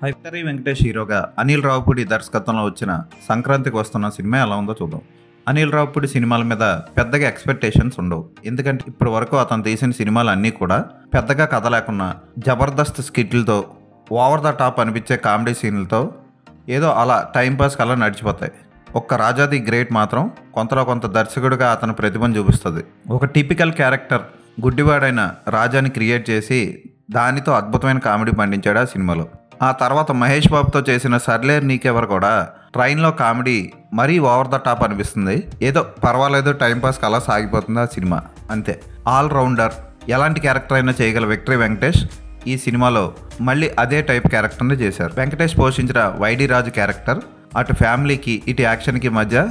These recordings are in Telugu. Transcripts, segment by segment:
హైపరీ వెంకటేష్ హీరోగా అనిల్ రావుపూడి దర్శకత్వంలో వచ్చిన సంక్రాంతికి వస్తున్న సినిమా ఎలా ఉందో చూద్దాం. అనిల్ రావుపూడి సినిమాల మీద పెద్దగా ఎక్స్పెక్టేషన్స్ ఉండవు. ఎందుకంటే ఇప్పటి వరకు అతను తీసిన సినిమాలు అన్నీ కూడా పెద్దగా కథ లేకున్నా జబర్దస్త్ స్కిట్లతో, ఓవర్ ద టాప్ అనిపించే కామెడీ సీన్లతో ఏదో అలా టైంపాస్కి అలా నడిచిపోతాయి. ఒక్క రాజా ది గ్రేట్ మాత్రం కొంతలో కొంత దర్శకుడిగా అతని ప్రతిభను చూపిస్తుంది. ఒక టిపికల్ క్యారెక్టర్ గుడ్డివాడైన రాజాని క్రియేట్ చేసి దానితో అద్భుతమైన కామెడీ పండించాడు ఆ సినిమాలో. ఆ తర్వాత మహేష్ బాబుతో చేసిన సర్లేరు నీకెవరు కూడా ట్రైన్లో కామెడీ మరీ ఓవర్ ద టాప్ అనిపిస్తుంది. ఏదో పర్వాలేదు, టైంపాస్కి అలా సాగిపోతుంది ఆ సినిమా, అంతే. ఆల్రౌండర్, ఎలాంటి క్యారెక్టర్ అయినా చేయగల విక్టరీ వెంకటేష్ ఈ సినిమాలో మళ్ళీ అదే టైప్ క్యారెక్టర్ని చేశారు. వెంకటేష్ పోషించిన వైడి రాజు క్యారెక్టర్ అటు ఫ్యామిలీకి ఇటు యాక్షన్కి మధ్య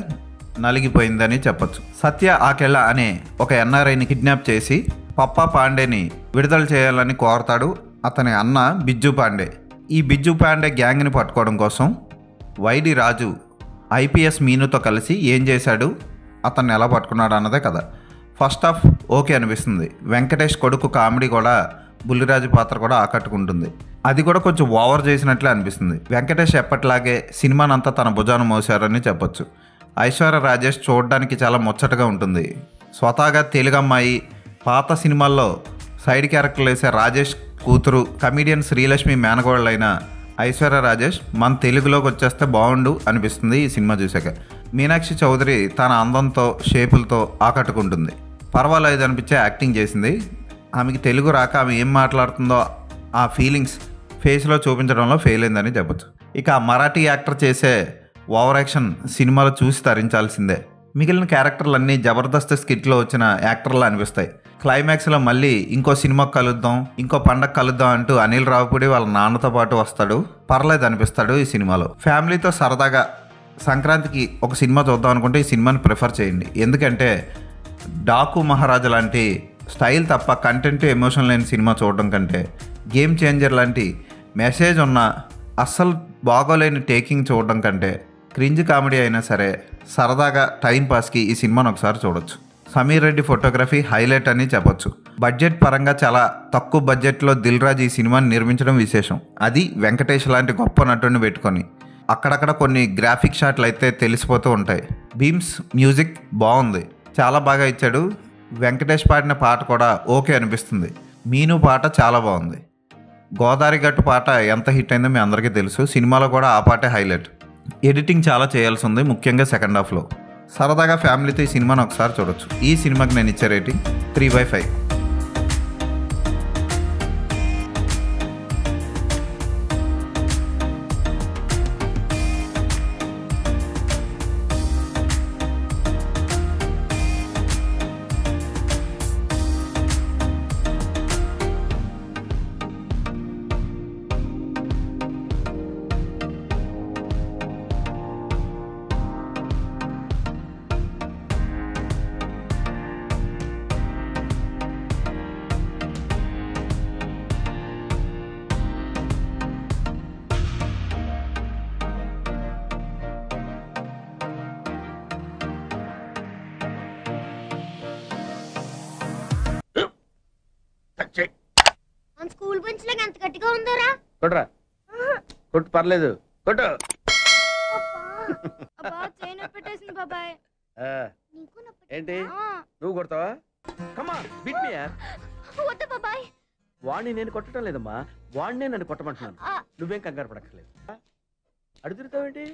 నలిగిపోయిందని చెప్పొచ్చు. సత్య ఆకెళ్ళ అనే ఒక ఎన్ఆర్ఐని కిడ్నాప్ చేసి పప్పా పాండేని విడుదల చేయాలని కోరతాడు అతని అన్న బిజ్జు పాండే. ఈ బిజ్జు పాండే గ్యాంగ్ని పట్టుకోవడం కోసం వైడి రాజు ఐపీఎస్ మీనుతో కలిసి ఏం చేశాడు, అతన్ని ఎలా పట్టుకున్నాడు అన్నదే కదా. ఫస్ట్ హాఫ్ ఓకే అనిపిస్తుంది. వెంకటేష్ కొడుకు కామెడీ కూడా, బుల్లిరాజు పాత్ర కూడా ఆకట్టుకుంటుంది. అది కూడా కొంచెం ఓవర్ చేసినట్లే అనిపిస్తుంది. వెంకటేష్ ఎప్పటిలాగే సినిమానంతా తన భుజాన మోసారని చెప్పొచ్చు. ఐశ్వర్య రాజేష్ చూడడానికి చాలా ముచ్చటగా ఉంటుంది. స్వతహాగా తెలుగమ్మాయి, పాత సినిమాల్లో సైడ్ క్యారెక్టర్లు వేసే రాజేష్ కూతురు కమీడియన్ శ్రీలక్ష్మి మేనగోళ్ళైన ఐశ్వర్య రాజేష్ మన తెలుగులోకి వచ్చేస్తే బాగుండు అనిపిస్తుంది ఈ సినిమా చూశాక. మీనాక్షి చౌదరి తన అందంతో, షేపులతో ఆకట్టుకుంటుంది. పర్వాలేదు అనిపించే యాక్టింగ్ చేసింది. ఆమెకి తెలుగు రాక ఆమె ఏం మాట్లాడుతుందో ఆ ఫీలింగ్స్ ఫేస్లో చూపించడంలో ఫెయిల్ అయిందని చెప్పచ్చు. ఇక ఆ మరాఠీ యాక్టర్ చేసే ఓవర్ యాక్షన్ సినిమాలో చూసి తరించాల్సిందే. మిగిలిన క్యారెక్టర్లన్నీ జబర్దస్త్ స్కిట్లో వచ్చిన యాక్టర్లా అనిపిస్తాయి. క్లైమాక్స్లో మళ్ళీ ఇంకో సినిమాకి కలుద్దాం, ఇంకో పండగ కలుద్దాం అంటూ అనిల్ రావుపూడి వాళ్ళ నాన్నతో పాటు వస్తాడు. పర్లేదు అనిపిస్తాడు ఈ సినిమాలో. ఫ్యామిలీతో సరదాగా సంక్రాంతికి ఒక సినిమా చూద్దాం అనుకుంటే ఈ సినిమాని ప్రిఫర్ చేయండి. ఎందుకంటే డాకు మహారాజా లాంటి స్టైల్ తప్ప కంటెంట్, ఎమోషన్ లేని సినిమా చూడడం కంటే గేమ్ చేంజర్ లాంటి మెసేజ్ ఉన్న అస్సలు బాగోలేని టేకింగ్ చూడడం కంటే క్రింజ్ కామెడీ అయినా సరే సరదాగా టైంపాస్కి ఈ సినిమాను ఒకసారి చూడొచ్చు. సమీర్ రెడ్డి ఫోటోగ్రఫీ హైలైట్ అని చెప్పొచ్చు. బడ్జెట్ పరంగా చాలా తక్కువ బడ్జెట్లో దిల్ రాజు ఈ సినిమాని నిర్మించడం విశేషం. అది వెంకటేష్ లాంటి గొప్ప నటుడిని పెట్టుకొని. అక్కడక్కడ కొన్ని గ్రాఫిక్ షాట్లు అయితే తెలిసిపోతూ ఉంటాయి. బీమ్స్ మ్యూజిక్ బాగుంది, చాలా బాగా ఇచ్చాడు. వెంకటేష్ పాడిన పాట కూడా ఓకే అనిపిస్తుంది. మీను పాట చాలా బాగుంది. గోదావరి గట్టు పాట ఎంత హిట్ అయిందో మీ అందరికీ తెలుసు. సినిమాలో కూడా ఆ పాటే హైలైట్. ఎడిటింగ్ చాలా చేయాల్సి ఉంది, ముఖ్యంగా సెకండ్ హాఫ్లో. సరదాగా ఫ్యామిలీతో ఈ సినిమాను ఒకసారి చూడొచ్చు. ఈ సినిమాకి నేను ఇచ్చే రేటింగ్ 3/5. స్కూల్ బెంచ్ లాగా ఎంత గట్టిగా ఉందోరా. కొట్రా, కొట్టు, పర్లేదు, కొట్టు. బాబాయ్ ఏంటి నువ్వు కొడతావా? కమా బీట్ మీ యార్. వద్దు బాబాయ్. వాడిని నేను కొట్టడం లేదమ్మా, వాడినే నన్ను కొట్టమంటున్నాను. నువ్వేం కంగారు పడక్కర్లేదు. అడుగుతావేంటి?